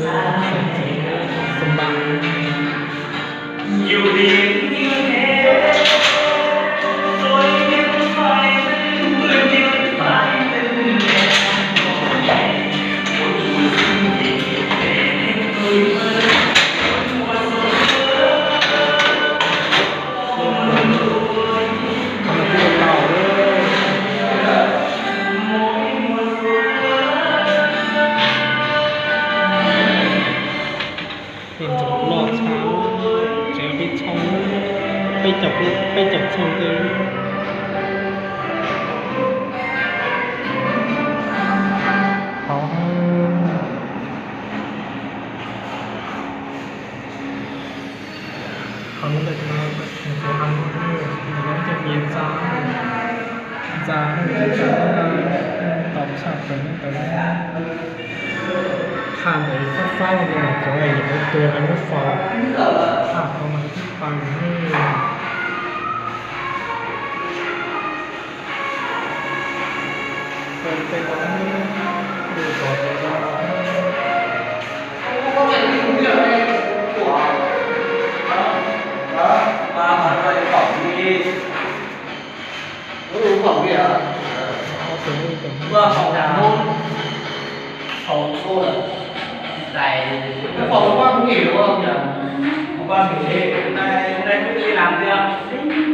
sân băng nhiều điểm như thế tôi biết phải tin tôi biết phải tin một mùa xuân thì về nên tôi mơ một mùa xuânเป็นจบรอบเช้าเสียไปชงไปจบชงเลยเขาเขาไม่ได้มาเขาทำให้เราจะเรียนจ้าตอบฉากไปนั่นแต่ว่าทานไปเฝ้าๆเนี่ยก็ไอ้ตัวนั้นก็ฟ้าภาพประมาณที่ฟังให้เป็นร้องดูต่อไปร้องก็เป็นที่เรื่องในตัวมาไปของที่รู้ของพี่อ่ะ เอาตัวนี้เป็น เมื่อของนู้นเขาโซ่ใจแล้วบอกว่าผู้หญิงว่าอย่างบ้านหนูได้ไม่ได้làm chưa